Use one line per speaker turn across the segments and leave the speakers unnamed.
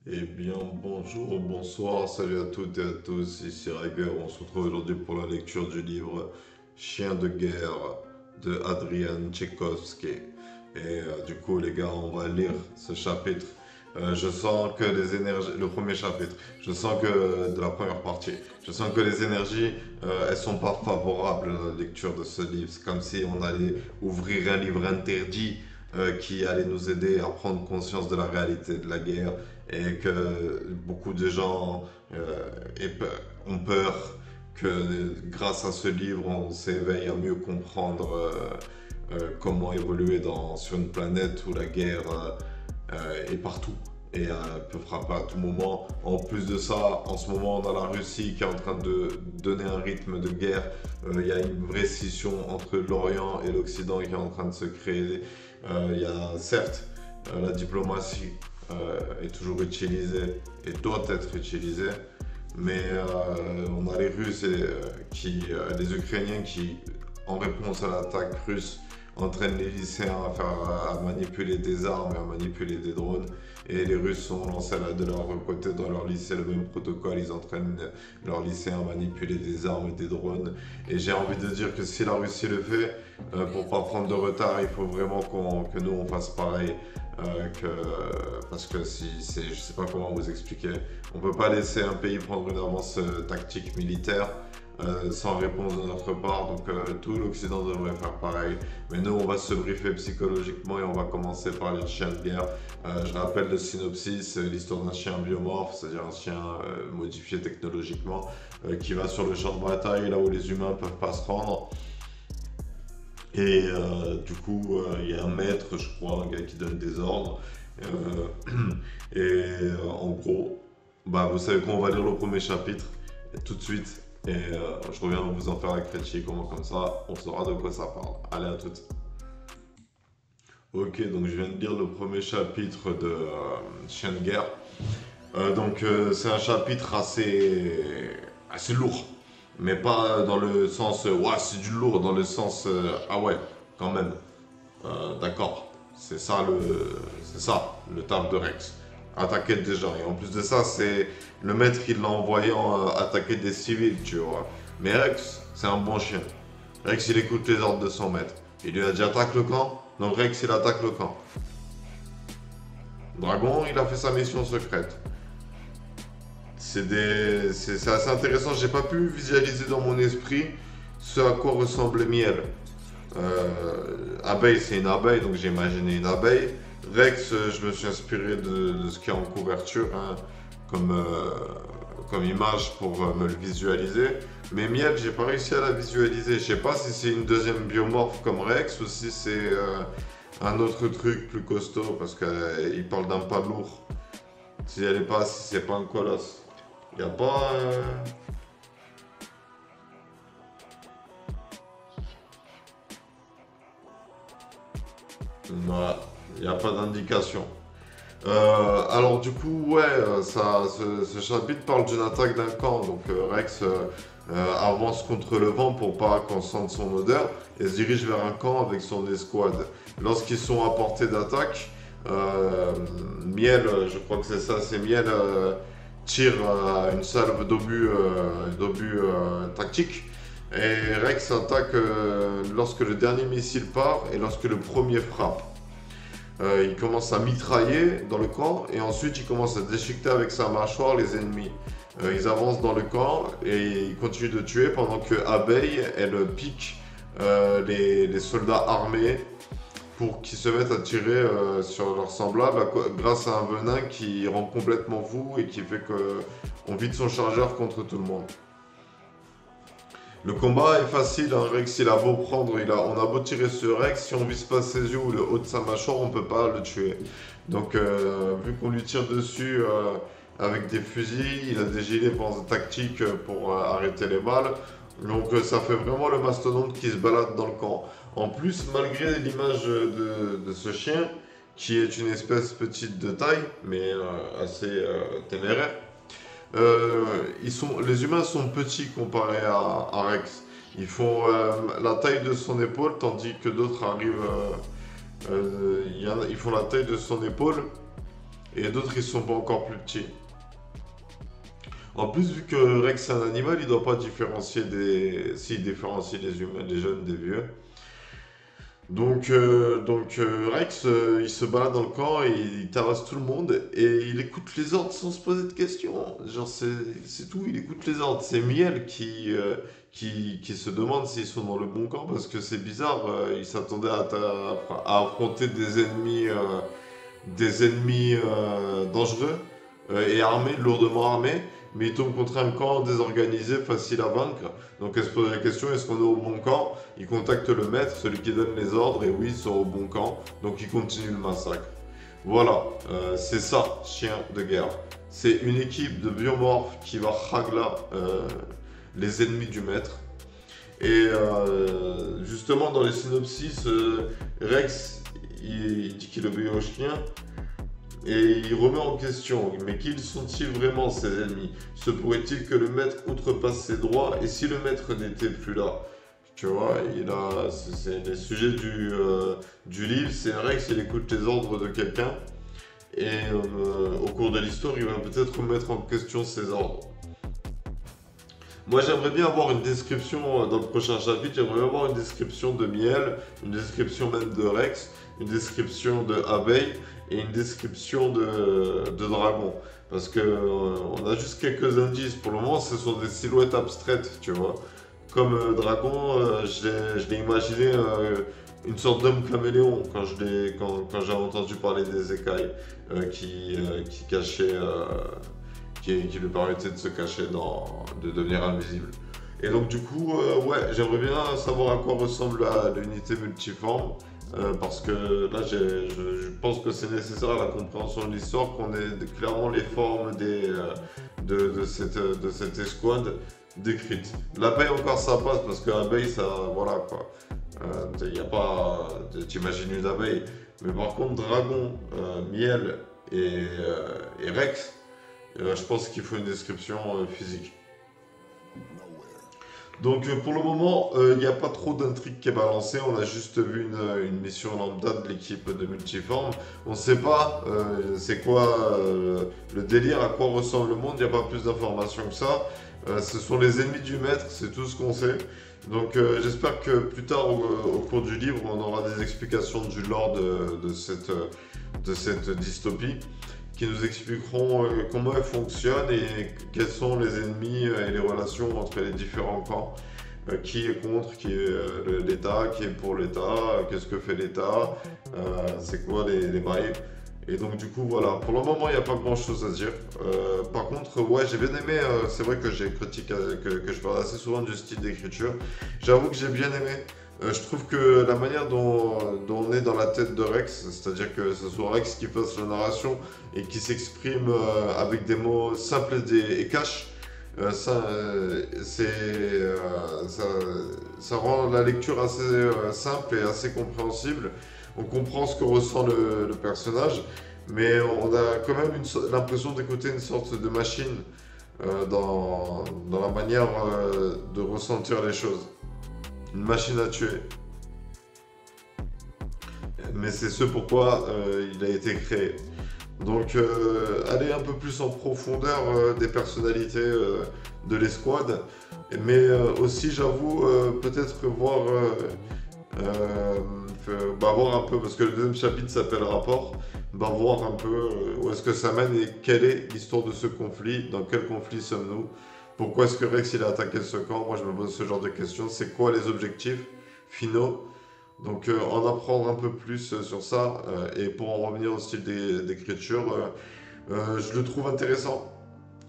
Eh bien, bonjour, bonsoir, salut à toutes et à tous, ici Rager. On se retrouve aujourd'hui pour la lecture du livre Chien de guerre de Adrian Tchaïkovski. Du coup, les gars, on va lire ce chapitre. Je sens que les énergies, le premier chapitre, je sens que de la première partie, je sens que les énergies, elles sont pas favorables à la lecture de ce livre. C'est comme si on allait ouvrir un livre interdit qui allait nous aider à prendre conscience de la réalité de la guerre et que beaucoup de gens ont peur que grâce à ce livre, on s'éveille à mieux comprendre comment évoluer sur une planète où la guerre est partout et peut frapper à tout moment. En plus de ça, en ce moment, on a la Russie qui est en train de donner un rythme de guerre. Il y a une vraie scission entre l'Orient et l'Occident qui est en train de se créer. Il y a certes la diplomatie est toujours utilisée et doit être utilisée, mais on a les Russes les Ukrainiens qui, en réponse à l'attaque russe, entraînent les lycéens à manipuler des armes et à manipuler des drones. Et les Russes ont lancé de leur côté dans leur lycée le même protocole. Ils entraînent leurs lycéens à manipuler des armes et des drones. Et j'ai envie de dire que si la Russie le fait, pour pas prendre de retard, il faut vraiment que nous on fasse pareil. Parce que je sais pas comment vous expliquer, on peut pas laisser un pays prendre une avance tactique militaire sans réponse de notre part. Donc tout l'Occident devrait faire pareil. Mais nous, on va se briefer psychologiquement et on va commencer par les chiens de guerre. Je rappelle le synopsis, l'histoire d'un chien biomorphe, c'est-à-dire un chien modifié technologiquement, qui va sur le champ de bataille, là où les humains peuvent pas se rendre. Et du coup, il y a un maître, je crois, un gars qui donne des ordres. Euh, En gros, bah, vous savez quoi, on va lire le premier chapitre tout de suite. Et je reviens vous en faire la critique, comme ça, on saura de quoi ça parle. Allez, à toutes. Ok, donc je viens de lire le premier chapitre de Chien de guerre. C'est un chapitre assez lourd. Mais pas dans le sens, ouais, c'est du lourd, dans le sens, ah ouais, quand même. D'accord, c'est ça, le taf de Rex. Attaquer des gens. Et en plus de ça, c'est le maître qui l'a envoyé attaquer des civils, tu vois. Mais Rex, c'est un bon chien. Rex, il écoute les ordres de son maître. Il lui a dit attaque le camp, donc Rex, il attaque le camp. Dragon, il a fait sa mission secrète. C'est assez intéressant. J'ai pas pu visualiser dans mon esprit ce à quoi ressemblait Miel. Abeille, c'est une abeille, donc j'ai imaginé une abeille. Rex, je me suis inspiré de ce qu'il y a en couverture, hein, comme, euh, comme image pour me le visualiser. Mais Miel, j'ai pas réussi à la visualiser. Je sais pas si c'est une deuxième biomorphe comme Rex ou si c'est un autre truc plus costaud, parce qu'il parle d'un pas lourd. Si c'est pas un colosse. Y a pas. Voilà, il n'y a pas d'indication. Alors du coup, ouais, ce chapitre parle d'une attaque d'un camp. Donc Rex avance contre le vent pour pas qu'on sente son odeur et se dirige vers un camp avec son escouade. Lorsqu'ils sont à portée d'attaque, Miel, je crois que c'est ça, c'est Miel, tire une salve d'obus tactique. Et Rex attaque lorsque le dernier missile part et lorsque le premier frappe. Il commence à mitrailler dans le camp et ensuite il commence à déchiqueter avec sa mâchoire les ennemis. Ils avancent dans le camp et ils continuent de tuer pendant que Abeille, elle pique les soldats armés pour qu'ils se mettent à tirer sur leurs semblables grâce à un venin qui rend complètement fou et qui fait qu'on vide son chargeur contre tout le monde. Le combat est facile, hein. Rex il a beau on a beau tirer sur Rex, si on vise pas ses yeux ou le haut de sa mâchoire, on peut pas le tuer. Donc vu qu'on lui tire dessus avec des fusils, il a des gilets tactiques pour arrêter les balles. Donc ça fait vraiment le mastodonte qui se balade dans le camp. En plus, malgré l'image de ce chien, qui est une espèce petite de taille, mais assez téméraire, les humains sont petits comparés à Rex. Ils font la taille de son épaule, tandis que d'autres arrivent. Ils font la taille de son épaule Et d'autres, ils sont pas encore plus petits. En plus, vu que Rex c'est un animal, il doit pas différencier des... S'il différencie les humains, les jeunes des vieux. Rex, il se balade dans le camp et il tabasse tout le monde et il écoute les ordres sans se poser de questions. Genre, c'est tout, il écoute les ordres. C'est Miel qui se demande s'ils sont dans le bon camp parce que c'est bizarre. Il s'attendait à affronter des ennemis dangereux et armés, lourdement armés. Mais il tombe contre un camp désorganisé, facile à vaincre. Donc elle se pose la question, est-ce qu'on est au bon camp? Il contacte le maître, celui qui donne les ordres, et oui, ils sont au bon camp. Donc il continue le massacre. Voilà, c'est ça, chien de guerre. C'est une équipe de biomorphes qui va ragla les ennemis du maître. Et justement, dans les synopsis, Rex, il dit qu'il obéit au chien. Et il remet en question, mais qui sont-ils vraiment ces ennemis? Se pourrait-il que le maître outrepasse ses droits? Et si le maître n'était plus là? Tu vois, c'est les sujets du livre, c'est un Rex, il écoute les ordres de quelqu'un, et au cours de l'histoire, il va peut-être remettre en question ses ordres. Moi, j'aimerais bien avoir une description dans le prochain chapitre, j'aimerais bien avoir une description de Miel, une description même de Rex, une description de Abeille et une description de Dragon. Parce que on a juste quelques indices. Pour le moment, ce sont des silhouettes abstraites, tu vois. Comme Dragon, je l'ai imaginé une sorte d'homme caméléon quand j'ai entendu parler des écailles qui cachaient. Qui lui permettait de se cacher, de devenir invisible. Et donc du coup, ouais, j'aimerais bien savoir à quoi ressemble l'unité multiforme, parce que là, je pense que c'est nécessaire à la compréhension de l'histoire qu'on ait clairement les formes de cette escouade décrites. L'abeille encore ça passe, parce que l'abeille, ça, voilà quoi. Il n'y a pas, t'imagines une abeille. Mais par contre, Dragon, Miel et Rex, je pense qu'il faut une description physique. Donc pour le moment, il n'y a pas trop d'intrigue qui est balancée. On a juste vu une mission lambda de l'équipe de Multiforme. On ne sait pas c'est quoi le délire, à quoi ressemble le monde. Il n'y a pas plus d'informations que ça. Ce sont les ennemis du maître, c'est tout ce qu'on sait. Donc j'espère que plus tard au cours du livre, on aura des explications du lore de cette dystopie, qui nous expliqueront comment elle fonctionne et quels sont les ennemis et les relations entre les différents camps. Qui est contre, qui est l'État, qui est pour l'État, qu'est-ce que fait l'État, c'est quoi les bails. Et donc du coup voilà, pour le moment il n'y a pas grand chose à dire. Par contre ouais, j'ai bien aimé, c'est vrai que j'ai critiqué, que je parle assez souvent du style d'écriture. J'avoue que j'ai bien aimé. Je trouve que la manière dont on est dans la tête de Rex, c'est-à-dire que ce soit Rex qui fasse la narration et qui s'exprime avec des mots simples et cash, ça rend la lecture assez simple et assez compréhensible. On comprend ce que ressent le personnage, mais on a quand même l'impression d'écouter une sorte de machine dans la manière de ressentir les choses. Une machine à tuer. Mais c'est ce pourquoi il a été créé. Donc aller un peu plus en profondeur des personnalités de l'escouade. Mais aussi j'avoue peut-être voir voir un peu, parce que le deuxième chapitre s'appelle Rapport, voir un peu où est-ce que ça mène et quelle est l'histoire de ce conflit, dans quel conflit sommes-nous. Pourquoi est-ce que Rex il a attaqué ce camp? Moi je me pose ce genre de questions. C'est quoi les objectifs finaux? Donc en apprendre un peu plus sur ça. Et pour en revenir au style d'écriture, je le trouve intéressant.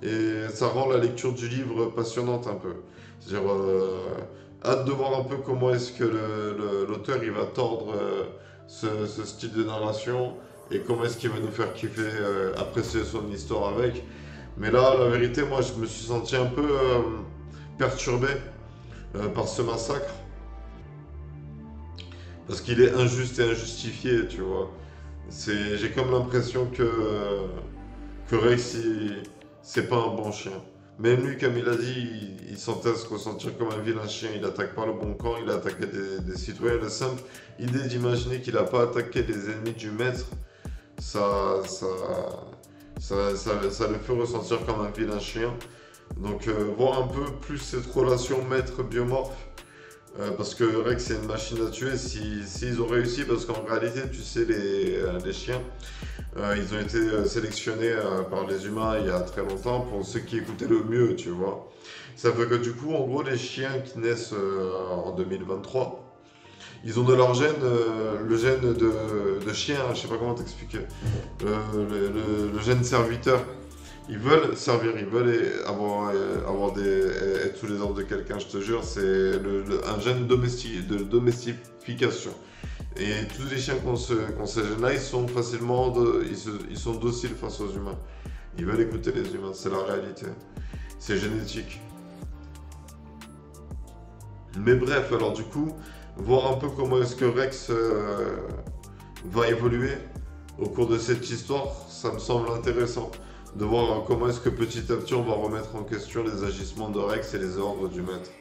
Et ça rend la lecture du livre passionnante un peu. C'est-à-dire, hâte de voir un peu comment est-ce que l'auteur il va tordre ce style de narration. Et comment est-ce qu'il va nous faire kiffer, apprécier son histoire avec. Mais là, la vérité, moi, je me suis senti un peu perturbé par ce massacre. Parce qu'il est injuste et injustifié, tu vois. J'ai comme l'impression que Rex, c'est pas un bon chien. Même lui, comme il a dit, il sentait se ressentir comme un vilain chien. Il attaque pas le bon camp, il a attaqué des citoyens. La simple idée d'imaginer qu'il a pas attaqué les ennemis du maître, ça Ça le fait ressentir comme un vilain chien. Donc voir un peu plus cette relation maître-biomorphe. Parce que Rex c'est une machine à tuer. S'ils ont réussi, parce qu'en réalité, tu sais, les chiens, ils ont été sélectionnés par les humains il y a très longtemps pour ceux qui écoutaient le mieux, tu vois. Ça fait que du coup, en gros, les chiens qui naissent en 2023, ils ont de leur gène, le gène de chien, je sais pas comment t'expliquer, le gène serviteur. Ils veulent servir, ils veulent être sous les ordres de quelqu'un, je te jure, c'est un gène de domestication. Et tous les chiens qui ont ce gène-là, ils sont ils sont dociles face aux humains. Ils veulent écouter les humains, c'est la réalité. C'est génétique. Mais bref, alors du coup, voir un peu comment est-ce que Rex va évoluer au cours de cette histoire, ça me semble intéressant. De voir comment est-ce que petit à petit on va remettre en question les agissements de Rex et les ordres du maître.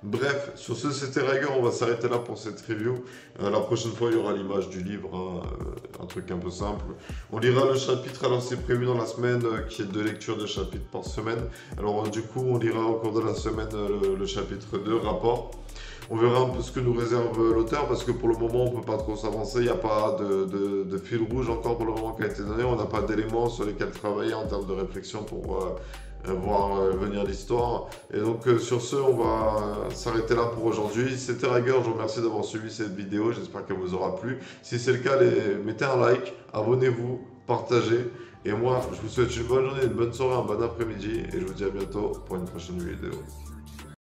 Bref, sur ce c'était Rager, on va s'arrêter là pour cette review. La prochaine fois il y aura l'image du livre, hein, un truc un peu simple. On lira le chapitre, alors c'est prévu dans la semaine qui est de lecture de chapitre par semaine. Alors du coup on lira au cours de la semaine le chapitre 2, rapport. On verra un peu ce que nous réserve l'auteur parce que pour le moment on peut pas trop s'avancer, il n'y a pas de fil rouge encore pour le moment qui a été donné, on n'a pas d'éléments sur lesquels travailler en termes de réflexion pour voir venir l'histoire. Et donc sur ce, on va s'arrêter là pour aujourd'hui. C'était Rager, je vous remercie d'avoir suivi cette vidéo, j'espère qu'elle vous aura plu. Si c'est le cas, mettez un like, abonnez-vous, partagez. Et moi, je vous souhaite une bonne journée, une bonne soirée, un bon après-midi et je vous dis à bientôt pour une prochaine vidéo.